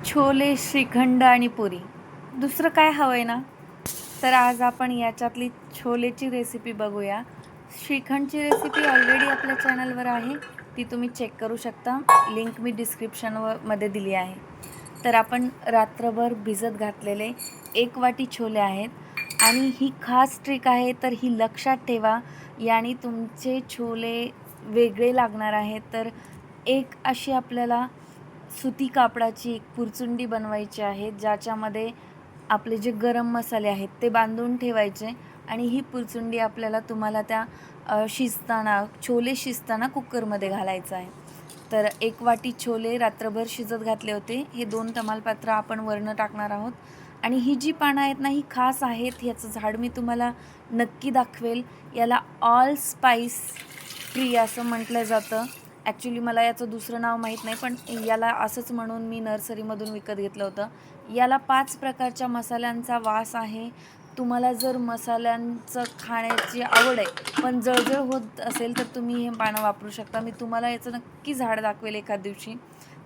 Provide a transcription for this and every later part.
छोले, श्रीखंड आणि पुरी, दुसरं काय हवं आहे ना? तर आज आपण याच्यातली छोलेची रेसिपी बघूया. श्रीखंडची रेसिपी ऑलरेडी आपल्या चॅनलवर आहे, ती तुम्ही चेक करू शकता. लिंक मी मध्ये दिली आहे. तर आपण रात्रभर भिजत घातलेले 1 वाटी छोले आहेत आणि ही खास ट्रिक आहे, तर ही लक्षात ठेवा. याने तुमचे छोले वेगळे लागणार आहेत. तर एक अशी आपल्याला सुती कापडाची एक पुरचुंडी बनवायची आहे, ज्याच्यामध्ये आपले जे गरम मसाले आहेत ते बांधून ठेवायचे आणि ही पुरचुंडी आपल्याला तुम्हाला त्या छोले शिजताना कुकरमध्ये घालायचं आहे. तर 1 वाटी छोले रात्रभर शिजत घातले होते. हे 2 तमालपत्र आपण वरनं टाकणार आहोत आणि ही जी पानं आहेत ना, ही खास आहेत. याचं झाड मी तुम्हाला नक्की दाखवेल. याला ऑल स्पाइस ट्री असं म्हटलं जातं. ॲक्च्युली मला याचं दुसरं नाव माहीत नाही, पण याला असंच म्हणून मी नर्सरीमधून विकत घेतलं होतं. याला 5 प्रकारच्या मसाल्यांचा वास आहे. तुम्हाला जर मसाल्यांचं खाण्याची आवड आहे पण जळजळ होत असेल, तर तुम्ही हे पानं वापरू शकता. मी तुम्हाला याचं नक्की झाड दाखवेल एखाद दिवशी.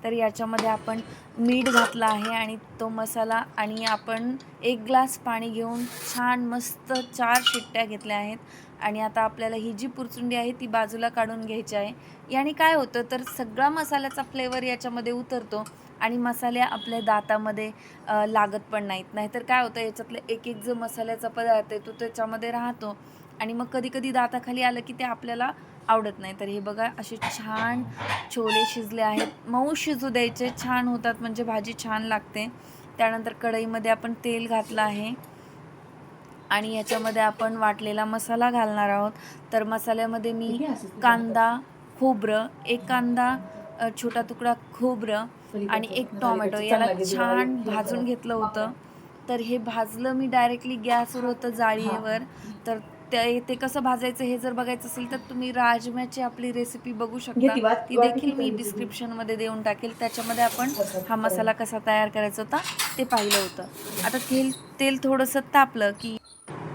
तर याच्यामध्ये आपण मीठ घातलं आहे आणि तो मसाला आणि आपण 1 ग्लास पाणी घेऊन छान मस्त 4 शिट्ट्या घेतल्या आहेत. आणि आता आपल्याला ही जी पुरचुंडी आहे ती बाजूला काढून घ्यायची आहे. याने काय होतं, तर सगळा मसाल्याचा फ्लेवर याच्यामध्ये उतरतो आणि मसाले आपल्या दातामध्ये लागत पण नाहीत. नाहीतर काय होतं, याच्यातलं एक जो मसाल्याचा पदार्थ आहे तो त्याच्यामध्ये राहतो आणि मग कधी दाताखाली आलं की ते आपल्याला आवडत नाही. तर हे बघा, असे छान छोले शिजले आहेत. मऊ शिजू द्यायचे, छान होतात म्हणजे भाजी छान लागते. त्यानंतर कढईमध्ये आपण तेल घातलं आहे आणि याच्यामध्ये आपण वाटलेला मसाला घालणार आहोत. तर मसाल्यामध्ये मी कांदा, खोबरं, 1 कांदा, छोटा तुकडा खोबरं आणि 1 टोमॅटो याला छान भाजून घेतलं होतं. तर हे भाजलं मी डायरेक्टली गॅसवर होतं जाळीवर. तर ते कसं भाजायचं हे जर बघायचं असेल तर तुम्ही राजम्याची आपली रेसिपी बघू शकता. ती देखील मी डिस्क्रिप्शनमध्ये देऊन टाकेल. त्याच्यामध्ये आपण हा मसाला कसा तयार करायचा होता ते पाहिलं होतं. आता तेल थोडंसं तापलं की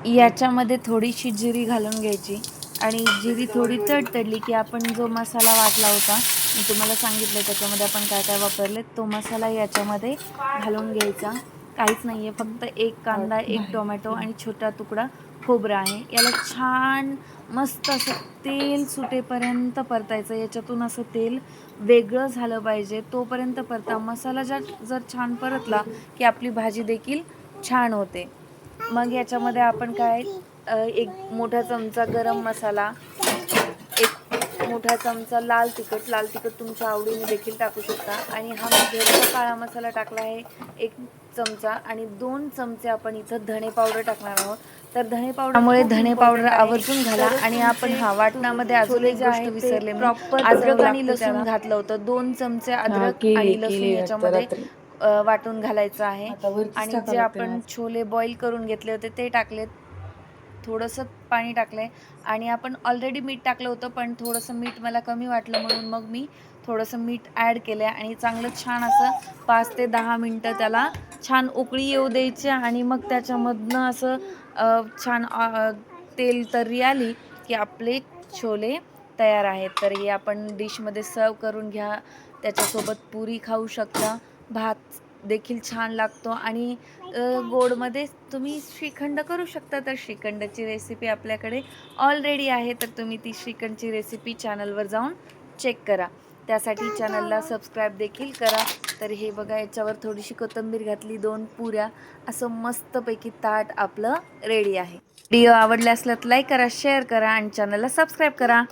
याच्यामध्ये थोडीशी जिरी घालून घ्यायची आणि जिरी थोडी तडतडली की आपण जो मसाला वाटला होता, मी तुम्हाला सांगितलं त्याच्यामध्ये आपण काय काय वापरले, तो मसाला याच्यामध्ये घालून घ्यायचा. काहीच नाही आहे, फक्त 1 कांदा, 1 टोमॅटो आणि छोटा तुकडा खोबरं आहे. याला छान मस्त असं तेल सुटेपर्यंत परतायचं. याच्यातून असं तेल वेगळं झालं पाहिजे तोपर्यंत परता. मसाला जर छान परतला की आपली भाजी देखील छान होते. मग याच्यामध्ये आपण काय 1 मोठा चमचा गरम मसाला, 1 मोठा चमचा लाल तिखट तुमच्या आवडीने देखील टाकू शकता आणि हा मी घरचा काळा मसाला टाकला आहे 1 चमचा आणि 2 चमचे आपण इथं धणे पावडर टाकणार आहोत. तर धणे पावडरमुळे धणे पावडर आवर्जून घाला. आणि आपण वाटणामध्ये अजून एक गोष्ट विसरले मी, अद्रक आणि लसूण घातलं होतं. 2 चमचे अद्रक आणि लसूण याच्यामध्ये वाटून घालायचं आहे आणि जे आपण छोले बॉईल करून घेतले होते ते टाकलेत. थोडंसं पाणी टाकलं आहे आणि आपण ऑलरेडी मीठ टाकलं होतं, पण थोडंसं मीठ मला कमी वाटलं म्हणून मग मी थोडंसं मीठ ॲड केलं आहे आणि चांगलं छान असं 5 ते 10 मिनटं त्याला छान उकळी येऊ द्यायची आणि मग त्याच्यामधनं असं छान तेल तर्री आली की आपले छोले तयार आहेत. तर हे आपण डिशमध्ये सर्व करून घ्या. त्याच्यासोबत पुरी खाऊ शकता, भात देखील छान लागतो आणि गोडमध्ये तुम्ही श्रीखंड करू शकता. तर श्रीखंडची रेसिपी आपल्याकडे ऑलरेडी आहे, तर तुम्ही ती श्रीखंडची रेसिपी चॅनलवर जाऊन चेक करा. त्यासाठी चॅनलला सबस्क्राईब देखील करा. तर हे बघा, याच्यावर थोडीशी कोथिंबीर घातली, 2 पुऱ्या, असं मस्तपैकी ताट आपलं रेडी आहे. व्हिडिओ आवडला असला तर लाईक करा, शेअर करा आणि चॅनलला सबस्क्राईब करा.